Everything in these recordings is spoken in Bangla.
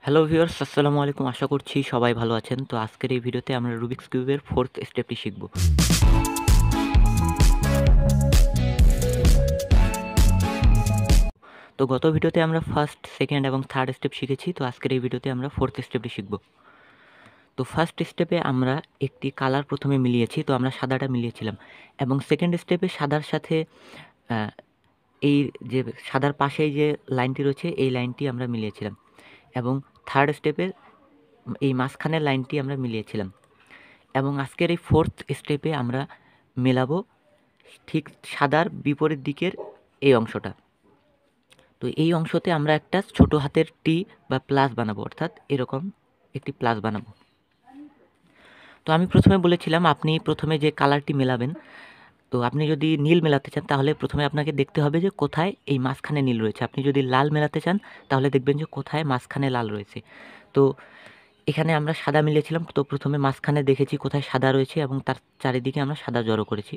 হ্যালো ভিউয়ার্স, আসসালামু আলাইকুম। আশা করছি সবাই ভালো আছেন। তো আজকের এই ভিডিওতে আমরা রুবিক্স কিউবের 4th স্টেপটি শিখব। তো গত ভিডিওতে আমরা 1st, 2nd এবং 3rd স্টেপ শিখেছি। তো আজকের এই ভিডিওতে আমরা 4th স্টেপটি শিখব। তো 1st স্টেপে আমরা একটি কালার প্রথমে মিলিয়েছি। তো আমরা সাদাটা মিলিয়েছিলাম এবং 2nd স্টেপে সাদার সাথে আ এই যে সাদার পাশেই যে লাইনটি রয়েছে এই লাইনটি আমরা মিলিয়েছিলাম এবং 3rd স্টেপে এই মাঝখানের লাইনটি আমরা মিলিয়েছিলাম। এবং আজকের এই 4th স্টেপে আমরা মেলাবো ঠিক সাদার বিপরীত দিকের এই অংশটা। তো এই অংশতে আমরা একটা ছোট হাতের টি বা প্লাস বানাবো, অর্থাৎ এরকম একটি প্লাস বানাবো। তো আমি প্রথমে বলেছিলাম আপনি প্রথমে যে কালারটি মেলাবেন, তো আপনি যদি নীল মেলাতে চান তাহলে প্রথমে আপনাকে দেখতে হবে যে কোথায় এই মাঝখানে নীল রয়েছে। আপনি যদি লাল মেলাতে চান তাহলে দেখবেন যে কোথায় মাঝখানে লাল রয়েছে। তো এখানে আমরা সাদা মিলিয়েছিলাম। তো প্রথমে মাঝখানে দেখেছি কোথায় সাদা রয়েছে এবং তার চারিদিকে আমরা সাদা জড়ো করেছি।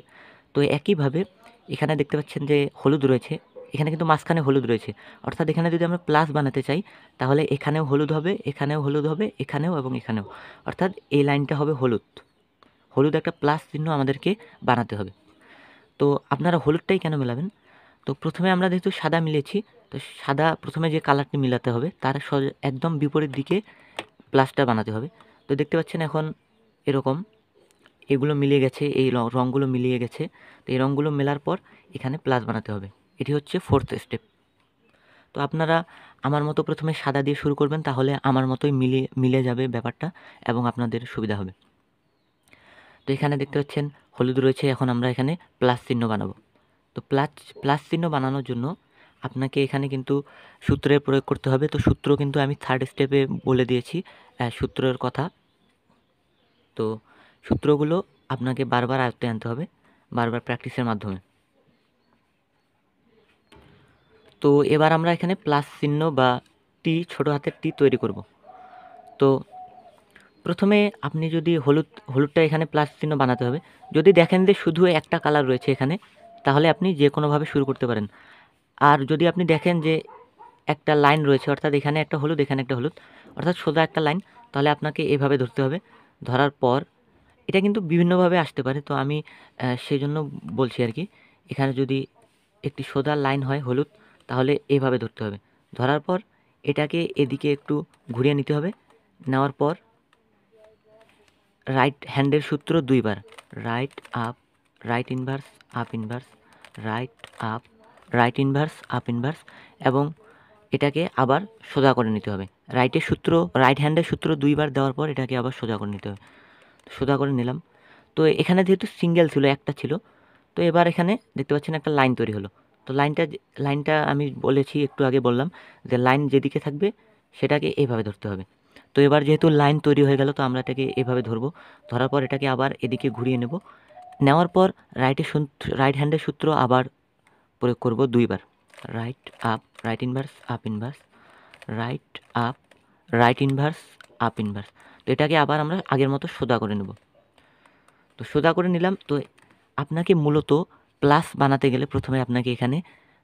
তো একইভাবে এখানে দেখতে পাচ্ছেন যে হলুদ রয়েছে, এখানে কিন্তু মাঝখানে হলুদ রয়েছে। অর্থাৎ এখানে যদি আমরা প্লাস বানাতে চাই তাহলে এখানেও হলুদ হবে, এখানেও হলুদ হবে, এখানেও এবং এখানেও। অর্থাৎ এই লাইনটা হবে হলুদ। হলুদ একটা প্লাস চিহ্ন আমাদেরকে বানাতে হবে। তো আপনারা হলুদটাই কেন মেলাবেন? তো প্রথমে আমরা যেহেতু সাদা মিলিয়েছি, তো সাদা প্রথমে যে কালারটি মিলাতে হবে তার একদম বিপরীত দিকে প্লাসটা বানাতে হবে। তো দেখতে পাচ্ছেন এখন এরকম এগুলো মিলিয়ে গেছে, এই রঙগুলো মিলিয়ে গেছে। তো এই রঙগুলো মেলার পর এখানে প্লাস বানাতে হবে। এটি হচ্ছে 4th স্টেপ। তো আপনারা আমার মতো প্রথমে সাদা দিয়ে শুরু করবেন, তাহলে আমার মতোই মিলে যাবে ব্যাপারটা এবং আপনাদের সুবিধা হবে। তো এখানে দেখতে পাচ্ছেন হলুদ রয়েছে, এখন আমরা এখানে প্লাস চিহ্ন বানাবো। তো প্লাস চিহ্ন বানানোর জন্য আপনাকে এখানে কিন্তু সূত্রের প্রয়োগ করতে হবে। তো সূত্র কিন্তু আমি 3rd স্টেপে বলে দিয়েছি সূত্রের কথা। তো সূত্রগুলো আপনাকে বারবার আয়ত্তে আনতে হবে, বারবার প্র্যাকটিসের মাধ্যমে। তো এবার আমরা এখানে প্লাস চিহ্ন বা টি, ছোট হাতের টি তৈরি করব। তো প্রথমে আপনি যদি হলুদটা এখানে প্লাস চিহ্ন বানাতে হবে। যদি দেখেন যে শুধু একটা কালার রয়েছে এখানে, তাহলে আপনি যে কোনোভাবে শুরু করতে পারেন। আর যদি আপনি দেখেন যে একটা লাইন রয়েছে, অর্থাৎ এখানে একটা হলুদ, এখানে একটা হলুদ, অর্থাৎ সোজা একটা লাইন, তাহলে আপনাকে এভাবে ধরতে হবে। ধরার পর এটা কিন্তু বিভিন্নভাবে আসতে পারে, তো আমি সেজন্য বলছি আর কি। এখানে যদি একটি সোজা লাইন হয় হলুদ, তাহলে এভাবে ধরতে হবে। ধরার পর এটাকে এদিকে একটু ঘুরিয়ে নিতে হবে। নেওয়ার পর রাইট হ্যান্ডের সূত্র 2 বার, right up, right inverse, up inverse, right up, right inverse, up inverse, এবং এটাকে আবার সোজা করে নিতে হবে। রাইট হ্যান্ডের সূত্র 2 বার দেওয়ার পর এটাকে আবার সোজা করে নিতে হবে। সোজা করে নিলাম। তো এখানে যেহেতু সিঙ্গেল ছিল, একটা ছিল, তো এবার এখানে দেখতে পাচ্ছেন একটা লাইন তৈরি হলো। তো লাইনটা আমি বলেছি, একটু আগে বললাম যে লাইন যেদিকে থাকবে সেটাকে এভাবে ধরতে হবে। তো এবার যেহেতু লাইন তৈরি হয়ে গেল, তো আমরা এটাকে এভাবে ধরবো। ধরার পর এটাকে আবার এদিকে ঘুরিয়ে নেব। নেওয়ার পর রাইট হ্যান্ডের সূত্র আবার প্রয়োগ করব 2 বার, right up, right inverse, up inverse, right up, right inverse, up inverse. তো এটাকে আবার আমরা আগের মতো সোজা করে নেব। তো সোজা করে নিলাম। তো আপনাকে মূলত প্লাস বানাতে গেলে প্রথমে আপনাকে এখানে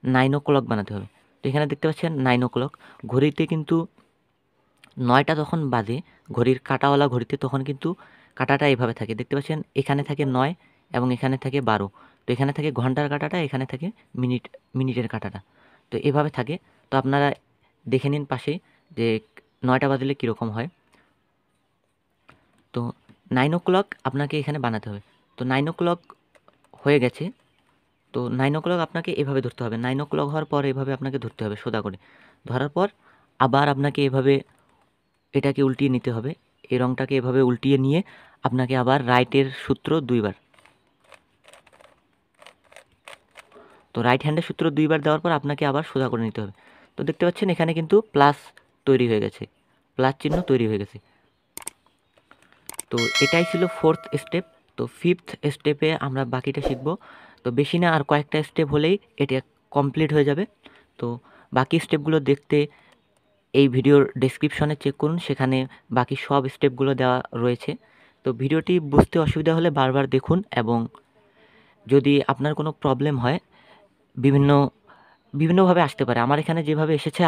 9 o'clock বানাতে হবে। তো এখানে দেখতে পাচ্ছেন 9 o'clock। ঘড়িতে কিন্তু 9টা যখন বাজে, ঘড়ির কাঁটাওয়ালা ঘড়িতে, তখন কিন্তু কাঁটাটা এভাবে থাকে। দেখতে পাচ্ছেন এখানে থাকে 9 এবং এখানে থাকে 12। তো এখানে থাকে ঘন্টার কাঁটাটা, এখানে থাকে মিনিটের কাঁটাটা। তো এভাবে থাকে। তো আপনারা দেখে নিন পাশে যে 9টা বাজলে কীরকম হয়। তো 9 o'clock আপনাকে এখানে বানাতে হবে। তো 9 o'clock হয়ে গেছে। তো 9 o'clock আপনাকে এভাবে ধরতে হবে। 9 o'clock হওয়ার পর এভাবে আপনাকে ধরতে হবে সোজা করে। ধরার পর আবার আপনাকে এভাবে এটাকে উল্টিয়ে নিতে হবে। এই রঙটাকে এভাবে উল্টিয়ে নিয়ে আপনাকে আবার রাইটের সূত্র 2 বার। তো রাইট হ্যান্ডের সূত্র 2 বার দেওয়ার পর আপনাকে আবার সোজা করে নিতে হবে। তো দেখতে পাচ্ছেন এখানে কিন্তু প্লাস তৈরি হয়ে গেছে, প্লাস চিহ্ন তৈরি হয়ে গেছে। তো এটাই ছিল 4th স্টেপ। তো 5th স্টেপে আমরা বাকিটা শিখব। তো বেশি না, আর কয়েকটা স্টেপ হলেই এটা কমপ্লিট হয়ে যাবে। তো বাকি স্টেপগুলো দেখতে এই ভিডিওর ডেসক্রিপশনে চেক করুন, সেখানে বাকি সব স্টেপগুলো দেওয়া রয়েছে। তো ভিডিওটি বুঝতে অসুবিধা হলে বারবার দেখুন, এবং যদি আপনার কোনো প্রবলেম হয় বিভিন্ন বিভিন্নভাবে আসতে পারে। আমার এখানে যেভাবে এসেছে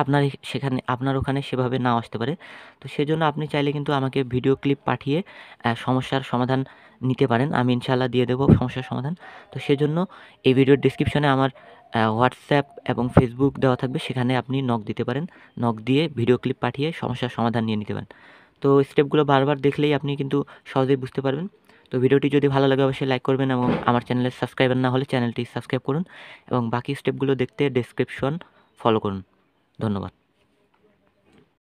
আপনার ওখানে সেভাবে নাও আসতে পারে। তো সেজন্য আপনি চাইলে কিন্তু আমাকে ভিডিও ক্লিপ পাঠিয়ে সমস্যার সমাধান নিতে পারেন। আমি ইনশাআল্লাহ দিয়ে দেব সমস্যার সমাধান। তো সেজন্য এই ভিডিওর ডেসক্রিপশনে আমার WhatsApp এবং Facebook দেওয়া থাকবে। সেখানে আপনি নক দিতে পারেন। নক দিয়ে ভিডিও ক্লিপ পাঠিয়ে সমস্যার সমাধান নিয়ে নিতে পারেন। তো স্টেপগুলো বারবার দেখলেই আপনি কিন্তু সহজেই বুঝতে পারবেন। তো ভিডিওটি যদি ভালো লাগে অবশ্যই লাইক করবেন এবং আমার চ্যানেলের সাবস্ক্রাইবার না হলে চ্যানেলটি সাবস্ক্রাইব করুন এবং বাকি স্টেপগুলো দেখতে ডেসক্রিপশন ফলো করুন। ধন্যবাদ।